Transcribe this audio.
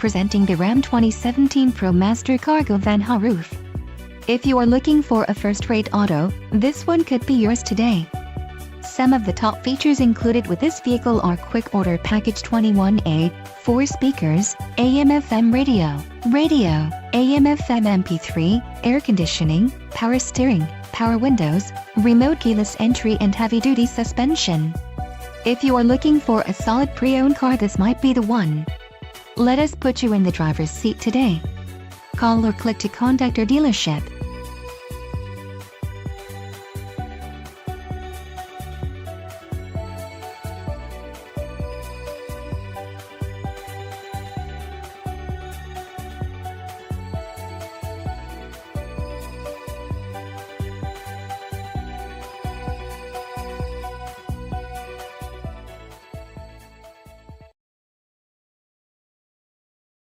presenting the Ram 2017 ProMaster cargo van roof. If you are looking for a first-rate auto, this one could be yours today. Some of the top features included with this vehicle are quick order package 21A, 4 speakers, AM/FM radio, AM/FM MP3, air conditioning, power steering, power windows, remote keyless entry and heavy-duty suspension. If you are looking for a solid pre-owned car, this might be the one. Let us put you in the driver's seat today. Call or click to contact our dealership.